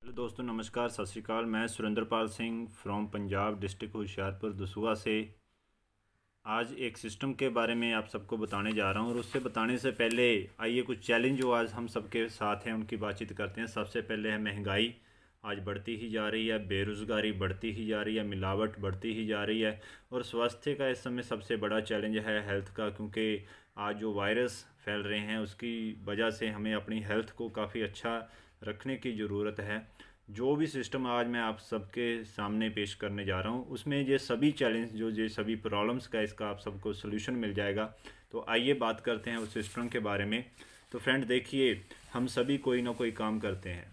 Hello दोस्तों, नमस्कार, सत श्री अकाल। मैं सुरेंद्रपाल सिंह फ्रॉम पंजाब डिस्ट्रिक्ट होशियारपुर दसूहा से आज एक सिस्टम के बारे में आप सबको बताने जा रहा हूं। और उससे बताने से पहले आइए कुछ चैलेंज जो आज हम सबके साथ हैं उनकी बातचीत करते हैं। सबसे पहले है महंगाई, आज बढ़ती ही जा रही है। बेरोज़गारी बढ़ती ही जा रही है। मिलावट बढ़ती ही जा रही है। और स्वास्थ्य का इस समय सबसे बड़ा चैलेंज है हेल्थ का, क्योंकि आज जो वायरस फैल रहे हैं उसकी वजह से हमें अपनी हेल्थ को काफ़ी अच्छा रखने की ज़रूरत है। जो भी सिस्टम आज मैं आप सबके सामने पेश करने जा रहा हूँ उसमें ये सभी चैलेंज ये सभी प्रॉब्लम्स का इसका आप सबको सोल्यूशन मिल जाएगा। तो आइए बात करते हैं उस सिस्टम के बारे में। तो फ्रेंड देखिए, हम सभी कोई ना कोई काम करते हैं।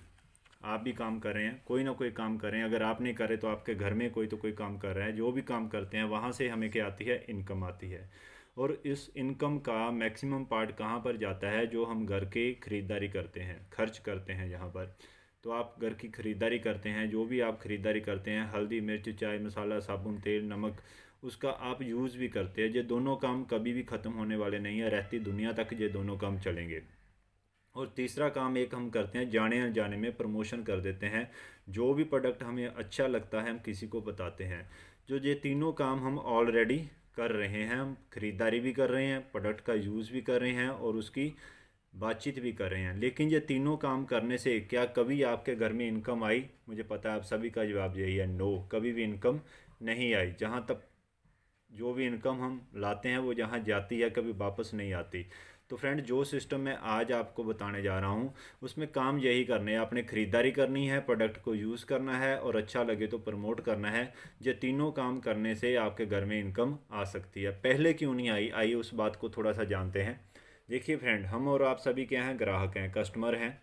आप भी काम कर रहे हैं, कोई ना कोई काम कर रहे हैं। अगर आप नहीं कर रहे तो आपके घर में कोई तो कोई काम कर रहा है। जो भी काम करते हैं वहाँ से हमें क्या आती है, इनकम आती है। और इस इनकम का मैक्सिमम पार्ट कहाँ पर जाता है, जो हम घर के ख़रीदारी करते हैं, खर्च करते हैं जहाँ पर। तो आप घर की ख़रीदारी करते हैं, जो भी आप ख़रीदारी करते हैं, हल्दी मिर्च चाय मसाला साबुन तेल नमक, उसका आप यूज़ भी करते हैं। ये दोनों काम कभी भी ख़त्म होने वाले नहीं है, रहती दुनिया तक ये दोनों काम चलेंगे। और तीसरा काम एक हम करते हैं, जाने अनजाने में प्रमोशन कर देते हैं। जो भी प्रोडक्ट हमें अच्छा लगता है हम किसी को बताते हैं। जो ये तीनों काम हम ऑलरेडी कर रहे हैं, हम ख़रीदारी भी कर रहे हैं, प्रोडक्ट का यूज़ भी कर रहे हैं और उसकी बातचीत भी कर रहे हैं। लेकिन ये तीनों काम करने से क्या कभी आपके घर में इनकम आई? मुझे पता है आप सभी का जवाब यही है, नो, कभी भी इनकम नहीं आई। जहाँ तक जो भी इनकम हम लाते हैं वो जहाँ जाती है कभी वापस नहीं आती। तो फ्रेंड, जो सिस्टम मैं आज आपको बताने जा रहा हूँ उसमें काम यही करने हैं। आपने ख़रीदारी करनी है, प्रोडक्ट को यूज़ करना है और अच्छा लगे तो प्रमोट करना है। ये तीनों काम करने से आपके घर में इनकम आ सकती है। पहले क्यों नहीं आई, आइए उस बात को थोड़ा सा जानते हैं। देखिए फ्रेंड, हम और आप सभी क्या हैं, ग्राहक हैं, कस्टमर हैं।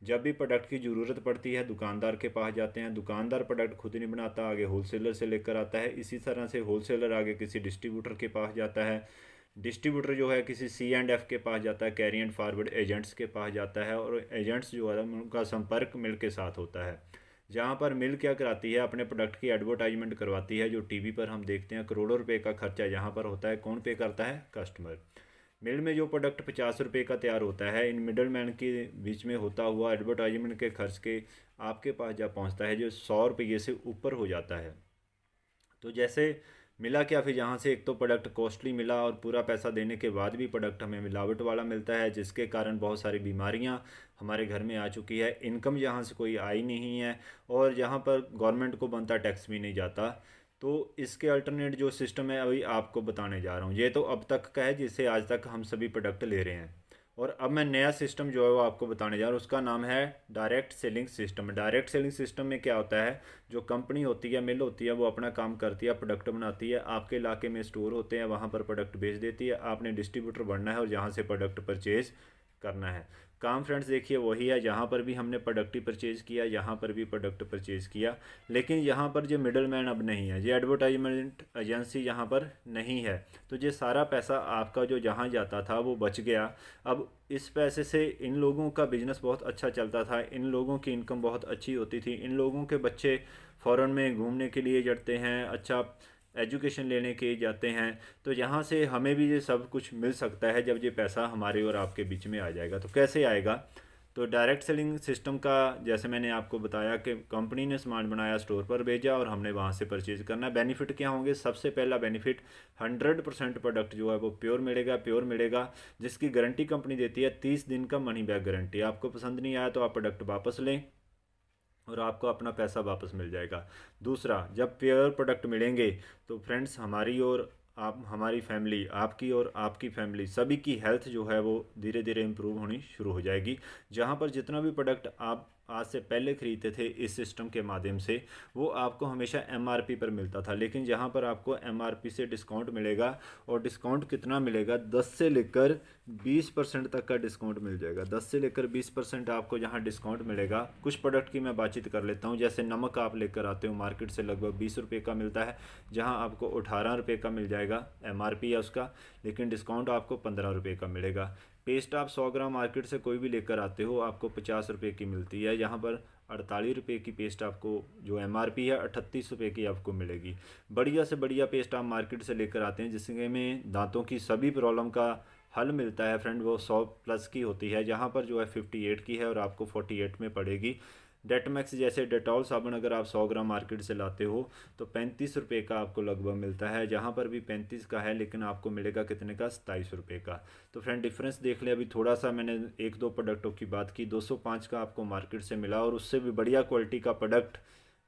जब भी प्रोडक्ट की ज़रूरत पड़ती है दुकानदार के पास जाते हैं। दुकानदार प्रोडक्ट खुद नहीं बनाता, आगे होलसेलर से लेकर आता है। इसी तरह से होलसेलर आगे किसी डिस्ट्रीब्यूटर के पास जाता है। डिस्ट्रीब्यूटर जो है किसी C&F के पास जाता है, कैरी एंड फॉरवर्ड एजेंट्स के पास जाता है। और एजेंट्स जो है उनका संपर्क मिल के साथ होता है। जहाँ पर मिल क्या कराती है, अपने प्रोडक्ट की एडवर्टाइजमेंट करवाती है। जो टीवी पर हम देखते हैं, करोड़ों रुपए का खर्चा जहाँ पर होता है, कौन पे करता है? कस्टमर। मिल में जो प्रोडक्ट 50 रुपये का तैयार होता है, इन मिडल मैन के बीच में होता हुआ एडवर्टाइजमेंट के खर्च के आपके पास जब पहुंचता है जो 100 रुपये से ऊपर हो जाता है। तो जैसे मिला क्या, फिर यहाँ से एक तो प्रोडक्ट कॉस्टली मिला और पूरा पैसा देने के बाद भी प्रोडक्ट हमें मिलावट वाला मिलता है, जिसके कारण बहुत सारी बीमारियाँ हमारे घर में आ चुकी है। इनकम यहाँ से कोई आई नहीं है और यहाँ पर गवर्नमेंट को बनता टैक्स भी नहीं जाता। तो इसके अल्टरनेट जो सिस्टम है अभी आपको बताने जा रहा हूँ। ये तो अब तक का है जिससे आज तक हम सभी प्रोडक्ट ले रहे हैं। और अब मैं नया सिस्टम जो है वो आपको बताने जा रहा हूँ, उसका नाम है direct selling system. Direct selling system में क्या होता है, जो कंपनी होती है, मिल होती है, वो अपना काम करती है, प्रोडक्ट बनाती है, आपके इलाके में स्टोर होते हैं, वहाँ पर प्रोडक्ट बेच देती है। आपने डिस्ट्रीब्यूटर बनना है और जहाँ से प्रोडक्ट परचेज करना है। काम फ्रेंड्स देखिए वही है, जहाँ पर भी हमने प्रोडक्ट ही परचेज़ किया, यहाँ पर भी प्रोडक्ट परचेज़ किया। लेकिन यहाँ पर जो मिडल मैन अब नहीं है, ये एडवर्टाइजमेंट एजेंसी यहाँ पर नहीं है। तो ये सारा पैसा आपका जो जहाँ जाता था वो बच गया। अब इस पैसे से इन लोगों का बिजनेस बहुत अच्छा चलता था, इन लोगों की इनकम बहुत अच्छी होती थी, इन लोगों के बच्चे फ़ॉरेन में घूमने के लिए जाते हैं, अच्छा एजुकेशन लेने के जाते हैं। तो यहाँ से हमें भी ये सब कुछ मिल सकता है जब ये पैसा हमारे और आपके बीच में आ जाएगा। तो कैसे आएगा? तो डायरेक्ट सेलिंग सिस्टम का, जैसे मैंने आपको बताया कि कंपनी ने सामान बनाया, स्टोर पर भेजा और हमने वहाँ से परचेज़ करना है। बेनिफिट क्या होंगे? सबसे पहला बेनिफिट 100% प्रोडक्ट जो है वो प्योर मिलेगा, प्योर मिलेगा, जिसकी गारंटी कंपनी देती है 30 दिन का मनी बैक गारंटी। आपको पसंद नहीं आया तो आप प्रोडक्ट वापस लें और आपको अपना पैसा वापस मिल जाएगा। दूसरा, जब प्योर प्रोडक्ट मिलेंगे तो फ्रेंड्स हमारी और आप, हमारी फैमिली, आपकी और आपकी फैमिली, सभी की हेल्थ जो है वो धीरे धीरे इम्प्रूव होनी शुरू हो जाएगी। जहाँ पर जितना भी प्रोडक्ट आप आज से पहले ख़रीदते थे इस सिस्टम के माध्यम से, वो आपको हमेशा MRP पर मिलता था। लेकिन जहाँ पर आपको MRP से डिस्काउंट मिलेगा, और डिस्काउंट कितना मिलेगा, 10 से लेकर 20% तक का डिस्काउंट मिल जाएगा। 10 से लेकर 20% आपको जहाँ डिस्काउंट मिलेगा। कुछ प्रोडक्ट की मैं बातचीत कर लेता हूँ। जैसे नमक आप लेकर आते हो मार्केट से, लगभग 20 रुपये का मिलता है, जहाँ आपको 18 रुपये का मिल जाएगा, MRP है उसका, लेकिन डिस्काउंट आपको 15 रुपये का मिलेगा। पेस्ट आप 100 ग्राम मार्केट से कोई भी लेकर आते हो, आपको 50 रुपये की मिलती है, यहाँ पर 48 रुपये की पेस्ट आपको, जो MRP है 38 रुपये की आपको मिलेगी। बढ़िया से बढ़िया पेस्ट आप मार्केट से लेकर आते हैं जिसमें दांतों की सभी प्रॉब्लम का हल मिलता है फ्रेंड, वो 100 प्लस की होती है, जहाँ पर जो है 58 की है और आपको 48 में पड़ेगी। डेटमैक्स जैसे डेटॉल साबुन अगर आप 100 ग्राम मार्केट से लाते हो तो 35 रुपये का आपको लगभग मिलता है, जहाँ पर भी 35 का है लेकिन आपको मिलेगा कितने का, 27 रुपये का। तो फ्रेंड डिफरेंस देख ले, अभी थोड़ा सा मैंने एक दो प्रोडक्टों की बात की, 205 का आपको मार्केट से मिला और उससे भी बढ़िया क्वालिटी का प्रोडक्ट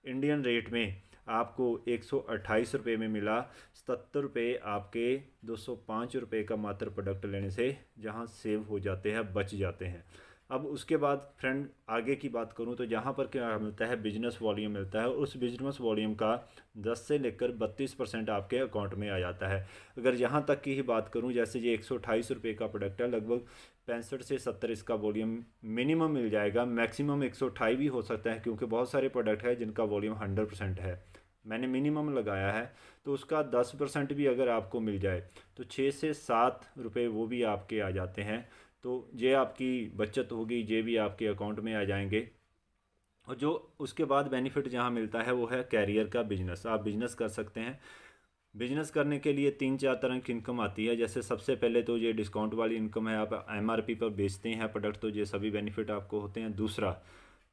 इंडियन रेट में आपको 128 रुपये में मिला। 77 रुपये आपके 205 रुपये का मात्र प्रोडक्ट लेने से जहाँ सेव हो जाते हैं, बच जाते हैं। अब उसके बाद फ्रेंड आगे की बात करूं तो जहाँ पर क्या मिलता है, बिजनेस वॉल्यूम मिलता है। उस बिजनेस वॉल्यूम का 10 से लेकर 32% आपके अकाउंट में आ जाता है। अगर यहाँ तक की ही बात करूं, जैसे ये 128 रुपये का प्रोडक्ट है, लगभग 65 से 70 इसका वॉल्यूम मिनिमम मिल जाएगा, मैक्सिमम 128 भी हो सकता है, क्योंकि बहुत सारे प्रोडक्ट है जिनका वॉल्यूम 100% है, मैंने मिनिमम लगाया है। तो उसका 10% भी अगर आपको मिल जाए तो 6 से 7 रुपये वो भी आपके आ जाते हैं। तो ये आपकी बचत होगी, ये भी आपके अकाउंट में आ जाएंगे। और जो उसके बाद बेनिफिट जहाँ मिलता है वो है कैरियर का बिजनेस। आप बिजनेस कर सकते हैं। बिजनेस करने के लिए 3-4 तरह की इनकम आती है। जैसे सबसे पहले तो ये डिस्काउंट वाली इनकम है, आप एमआरपी पर बेचते हैं प्रोडक्ट, तो ये सभी बेनिफिट आपको होते हैं। दूसरा,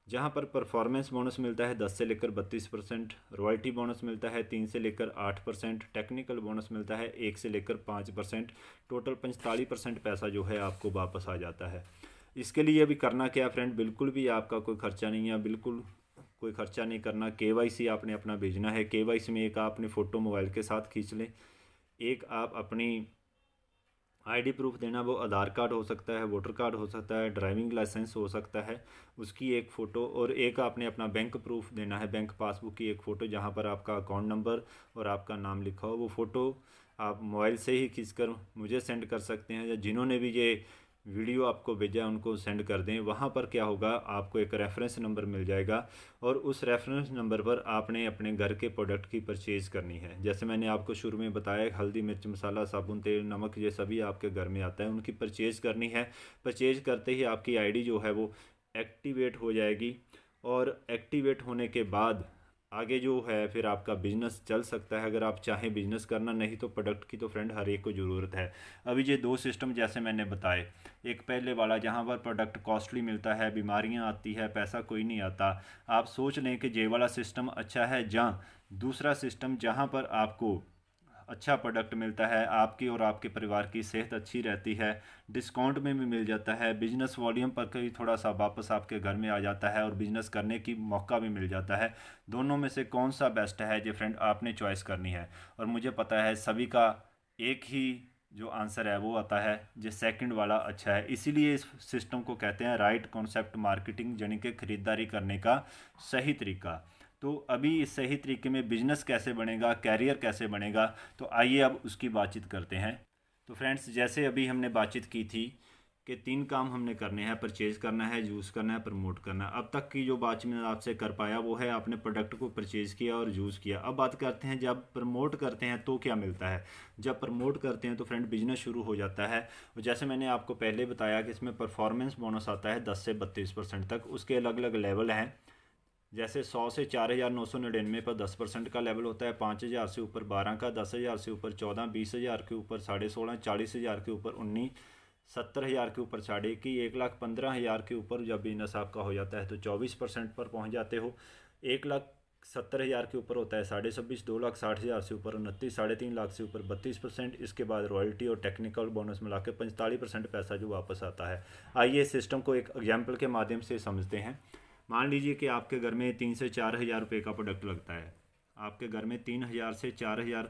जहाँ पर परफॉर्मेंस बोनस मिलता है 10 से लेकर 32%, रॉयल्टी बोनस मिलता है 3 से लेकर 8%, टेक्निकल बोनस मिलता है 1 से लेकर 5%, टोटल 45% पैसा जो है आपको वापस आ जाता है। इसके लिए अभी करना क्या फ्रेंड, बिल्कुल भी आपका कोई खर्चा नहीं है, बिल्कुल कोई खर्चा नहीं करना। केवाईसी आपने अपना भेजना है। केवाईसी में एक आपने फ़ोटो मोबाइल के साथ खींच लें, एक आप अपनी आईडी प्रूफ देना, वो आधार कार्ड हो सकता है, वोटर कार्ड हो सकता है, ड्राइविंग लाइसेंस हो सकता है, उसकी एक फ़ोटो, और एक आपने अपना बैंक प्रूफ देना है, बैंक पासबुक की एक फ़ोटो जहाँ पर आपका अकाउंट नंबर और आपका नाम लिखा हो। वो फ़ोटो आप मोबाइल से ही खींचकर मुझे सेंड कर सकते हैं, या जिन्होंने भी ये वीडियो आपको भेजा उनको सेंड कर दें। वहाँ पर क्या होगा, आपको एक रेफरेंस नंबर मिल जाएगा और उस रेफरेंस नंबर पर आपने अपने घर के प्रोडक्ट की परचेज़ करनी है। जैसे मैंने आपको शुरू में बताया, हल्दी मिर्च मसाला साबुन तेल नमक ये सभी आपके घर में आता है, उनकी परचेज़ करनी है। परचेज़ करते ही आपकी आईडी जो है वो एक्टिवेट हो जाएगी, और एक्टिवेट होने के बाद आगे जो है फिर आपका बिजनेस चल सकता है। अगर आप चाहें बिजनेस करना, नहीं तो प्रोडक्ट की तो फ्रेंड हर एक को ज़रूरत है। अभी ये दो सिस्टम जैसे मैंने बताए, एक पहले वाला जहाँ पर प्रोडक्ट कॉस्टली मिलता है, बीमारियाँ आती है, पैसा कोई नहीं आता, आप सोच लें कि ये वाला सिस्टम अच्छा है। जहाँ दूसरा सिस्टम जहाँ पर आपको अच्छा प्रोडक्ट मिलता है, आपकी और आपके परिवार की सेहत अच्छी रहती है, डिस्काउंट में भी मिल जाता है, बिजनेस वॉल्यूम पर कहीं थोड़ा सा वापस आपके घर में आ जाता है और बिजनेस करने की मौका भी मिल जाता है। दोनों में से कौन सा बेस्ट है ये फ्रेंड आपने चॉइस करनी है। और मुझे पता है सभी का एक ही जो आंसर है वो आता है, जो सेकंड वाला अच्छा है। इसीलिए इस सिस्टम को कहते हैं राइट कॉन्सेप्ट मार्केटिंग, यानी कि ख़रीदारी करने का सही तरीका। तो अभी इस सही तरीके में बिजनेस कैसे बनेगा, कैरियर कैसे बनेगा, तो आइए अब उसकी बातचीत करते हैं। तो फ्रेंड्स, जैसे अभी हमने बातचीत की थी कि 3 काम हमने करने हैं, परचेज़ करना है, यूज़ करना है, प्रमोट करना है। अब तक की जो बात मैं आपसे कर पाया वो है आपने प्रोडक्ट को परचेज़ किया और यूज़ किया। अब बात करते हैं जब प्रमोट करते हैं तो क्या मिलता है। जब प्रमोट करते हैं तो फ्रेंड बिजनेस शुरू हो जाता है। और जैसे मैंने आपको पहले बताया कि इसमें परफॉर्मेंस बोनस आता है 10 से 32% तक। उसके अलग अलग लेवल हैं। जैसे 100 से 4,999 पर 10% का लेवल होता है, 5,000 से ऊपर 12 का, 10,000 से ऊपर 14, 20,000 के ऊपर 16.5, 40,000 के ऊपर 19, 70,000 के ऊपर 21,5, 1,15,000 के ऊपर जब बिजनेस आपका हो जाता है तो 24% पर पहुंच जाते हो। 1,70,000 के ऊपर होता है 26.5, 2,60,000 से ऊपर 29, 3.5 लाख से ऊपर 32%। इसके बाद रॉयल्टी और टेक्निकल बोनस मिला के 45% पैसा जो वापस आता है। आइए सिस्टम को एक एग्जाम्पल के माध्यम से समझते हैं। मान लीजिए कि आपके घर में 3 से 4,000 रुपये का प्रोडक्ट लगता है। आपके घर में 3,000 से 4,000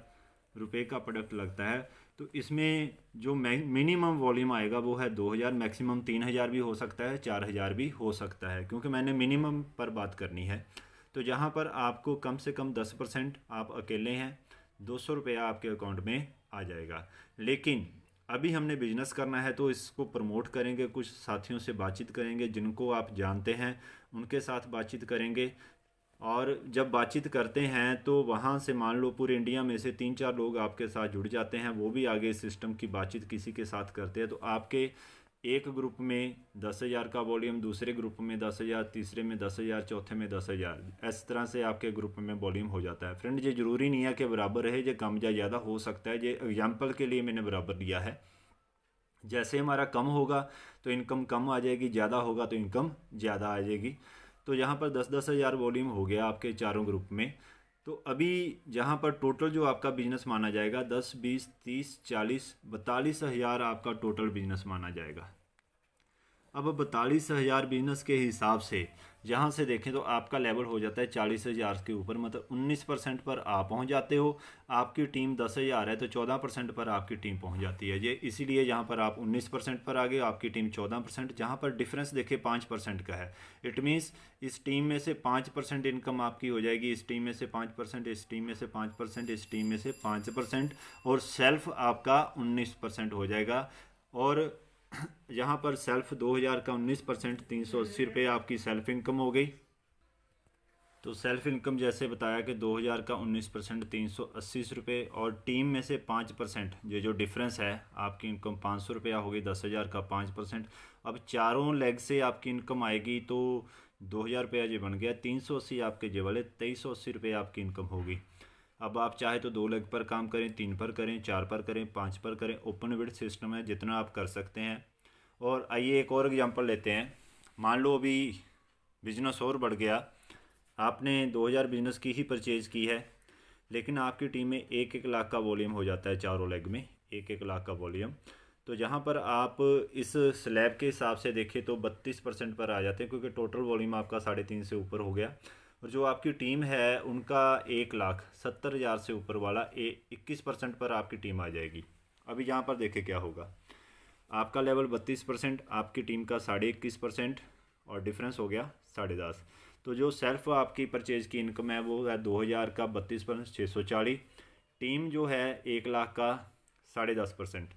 रुपये का प्रोडक्ट लगता है, तो इसमें जो मिनिमम वॉल्यूम आएगा वो है 2,000, मैक्सिमम 3,000 भी हो सकता है, 4,000 भी हो सकता है, क्योंकि मैंने मिनिमम पर बात करनी है। तो जहाँ पर आपको कम से कम 10%, आप अकेले हैं, 200 रुपया आपके अकाउंट में आ जाएगा। लेकिन अभी हमने बिजनेस करना है तो इसको प्रमोट करेंगे, कुछ साथियों से बातचीत करेंगे जिनको आप जानते हैं, उनके साथ बातचीत करेंगे। और जब बातचीत करते हैं तो वहाँ से मान लो पूरे इंडिया में से 3-4 लोग आपके साथ जुड़ जाते हैं, वो भी आगे सिस्टम की बातचीत किसी के साथ करते हैं। तो आपके एक ग्रुप में 10,000 का वॉल्यूम, दूसरे ग्रुप में 10,000, तीसरे में 10,000, चौथे में 10,000, इस तरह से आपके ग्रुप में वॉल्यूम हो जाता है। फ्रेंड, ये ज़रूरी नहीं है कि बराबर रहे, ये कम या ज़्यादा हो सकता है। ये एग्जाम्पल के लिए मैंने बराबर दिया है। जैसे हमारा कम होगा तो इनकम कम आ जाएगी, ज़्यादा होगा तो इनकम ज़्यादा आ जाएगी। तो यहाँ पर 10-10 हज़ार वॉल्यूम हो गया आपके चारों ग्रुप में। तो अभी जहाँ पर टोटल जो आपका बिजनेस माना जाएगा 10, 20, 30, 40, 42 हज़ार आपका टोटल बिजनेस माना जाएगा। अब 42 हज़ार बिजनेस के हिसाब से यहाँ से देखें तो आपका लेवल हो जाता है 40 हज़ार के ऊपर, मतलब 19% पर आप पहुँच जाते हो। आपकी टीम 10 हज़ार है तो 14% पर आपकी टीम पहुँच जाती है। ये इसीलिए यहाँ पर आप 19% पर आ गए, आपकी टीम 14%। जहाँ पर डिफरेंस देखे 5% का है, इट मीन्स इस टीम में से 5% इनकम आपकी हो जाएगी, इस टीम में से 5%, इस टीम में से 5%, इस टीम में से 5%, और सेल्फ आपका 19% हो जाएगा। और यहाँ पर सेल्फ 2000 का 19%, 380 रुपये आपकी सेल्फ इनकम हो गई। तो सेल्फ इनकम जैसे बताया कि 2000 का 19%, 380 रुपये, और टीम में से 5%, ये जो डिफरेंस है आपकी इनकम 500 रुपया हो गई। 10,000 का 5%। अब चारों लेग से आपकी इनकम आएगी तो 2000 रुपया ये बन गया, 380 आपके जे वाले 2380 रुपये आपकी इनकम होगी। अब आप चाहे तो 2 लेग पर काम करें, 3 पर करें, 4 पर करें, 5 पर करें, ओपन विड्थ सिस्टम है, जितना आप कर सकते हैं। और आइए एक और एग्जांपल लेते हैं। मान लो अभी बिजनेस और बढ़ गया, आपने 2000 बिजनेस की ही परचेज़ की है, लेकिन आपकी टीम में 1-1 लाख का वॉल्यूम हो जाता है, चारों लेग में 1-1 लाख का वॉल्यूम। तो जहाँ पर आप इस स्लैब के हिसाब से देखें तो 32% पर आ जाते हैं, क्योंकि टोटल वॉल्यूम आपका 3.5 से ऊपर हो गया। और जो आपकी टीम है उनका 1,70,000 से ऊपर वाला 21% पर आपकी टीम आ जाएगी। अभी यहाँ पर देखें क्या होगा, आपका लेवल 32%, आपकी टीम का 21.5%, और डिफरेंस हो गया 10.5। तो जो सेल्फ आपकी परचेज़ की इनकम है वो है 2000 का 32%, 640। टीम जो है 1 लाख का 10.5%,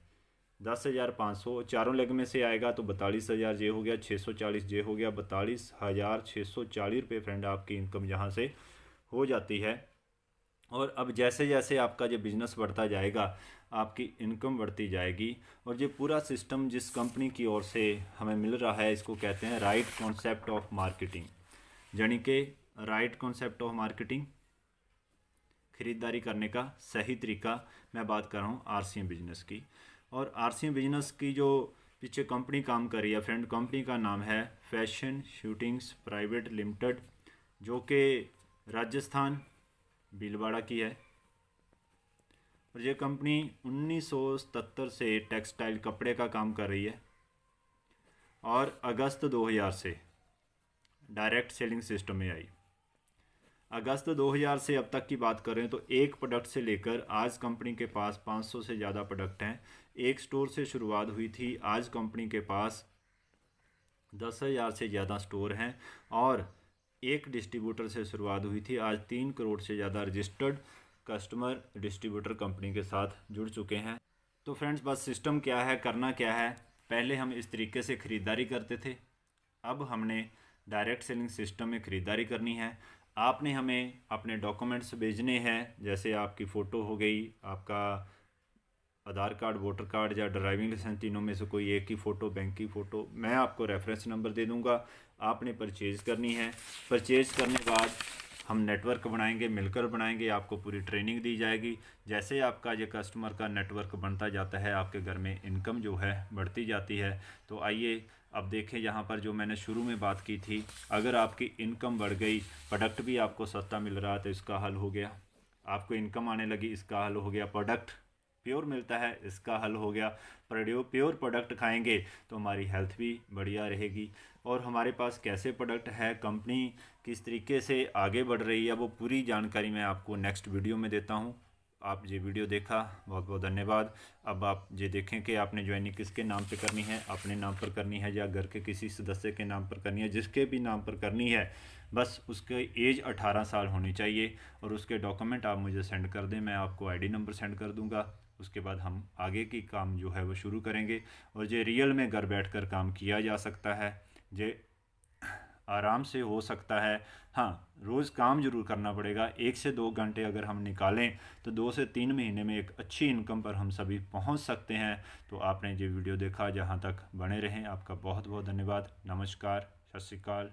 10,500। चारों लेग में से आएगा तो 42,000 जे हो गया, 640 जे हो गया, 42,640 रुपये फ्रेंड आपकी इनकम यहाँ से हो जाती है। और अब जैसे जैसे आपका जो बिज़नेस बढ़ता जाएगा आपकी इनकम बढ़ती जाएगी। और ये पूरा सिस्टम जिस कंपनी की ओर से हमें मिल रहा है इसको कहते हैं राइट कॉन्सेप्ट ऑफ मार्केटिंग, यानी कि राइट कॉन्सेप्ट ऑफ मार्केटिंग, ख़रीदारी करने का सही तरीका। मैं बात कर रहा हूँ आरसीएम बिजनेस की। और आरसीएम बिजनेस की जो पीछे कंपनी काम कर रही है फ्रेंड, कंपनी का नाम है फैशन शूटिंग्स प्राइवेट लिमिटेड, जो कि राजस्थान भीलवाड़ा की है। और ये कंपनी 1977 से टेक्सटाइल कपड़े का काम कर रही है, और अगस्त 2000 से डायरेक्ट सेलिंग सिस्टम में आई। अगस्त 2000 से अब तक की बात करें तो एक प्रोडक्ट से लेकर आज कंपनी के पास 500 से ज़्यादा प्रोडक्ट हैं। एक स्टोर से शुरुआत हुई थी, आज कंपनी के पास 10,000 से ज़्यादा स्टोर हैं। और एक डिस्ट्रीब्यूटर से शुरुआत हुई थी, आज 3 करोड़ से ज़्यादा रजिस्टर्ड कस्टमर डिस्ट्रीब्यूटर कंपनी के साथ जुड़ चुके हैं। तो फ्रेंड्स बस सिस्टम क्या है, करना क्या है, पहले हम इस तरीके से ख़रीदारी करते थे, अब हमने डायरेक्ट सेलिंग सिस्टम में ख़रीदारी करनी है। आपने हमें अपने डॉक्यूमेंट्स भेजने हैं, जैसे आपकी फ़ोटो हो गई, आपका आधार कार्ड, वोटर कार्ड या ड्राइविंग लाइसेंस, तीनों में से कोई एक की फ़ोटो, बैंक की फ़ोटो। मैं आपको रेफरेंस नंबर दे दूंगा, आपने परचेज़ करनी है। परचेज़ करने के बाद हम नेटवर्क बनाएंगे, मिलकर बनाएंगे, आपको पूरी ट्रेनिंग दी जाएगी। जैसे आपका ये कस्टमर का नेटवर्क बनता जाता है आपके घर में इनकम जो है बढ़ती जाती है। तो आइए अब देखें, यहाँ पर जो मैंने शुरू में बात की थी, अगर आपकी इनकम बढ़ गई, प्रोडक्ट भी आपको सस्ता मिल रहा तो इसका हल हो गया। आपको इनकम आने लगी, इसका हल हो गया। प्रोडक्ट प्योर मिलता है, इसका हल हो गया। प्योर प्रोडक्ट खाएंगे तो हमारी हेल्थ भी बढ़िया रहेगी। और हमारे पास कैसे प्रोडक्ट है, कंपनी किस तरीके से आगे बढ़ रही है, वो पूरी जानकारी मैं आपको नेक्स्ट वीडियो में देता हूँ। आप ये वीडियो देखा, बहुत बहुत धन्यवाद। अब आप ये देखें कि आपने ज्वाइनिंग किसके नाम पे करनी है, अपने नाम पर करनी है या घर के किसी सदस्य के नाम पर करनी है, जिसके भी नाम पर करनी है, बस उसके एज 18 साल होनी चाहिए। और उसके डॉक्यूमेंट आप मुझे सेंड कर दें, मैं आपको आईडी नंबर सेंड कर दूंगा। उसके बाद हम आगे की काम जो है वो शुरू करेंगे। और ये रियल में घर बैठकर काम किया जा सकता है, ये आराम से हो सकता है। हाँ, रोज़ काम ज़रूर करना पड़ेगा। 1 से 2 घंटे अगर हम निकालें तो 2 से 3 महीने में एक अच्छी इनकम पर हम सभी पहुंच सकते हैं। तो आपने ये वीडियो देखा, जहां तक बने रहें, आपका बहुत बहुत धन्यवाद। नमस्कार, सत श्री अकाल।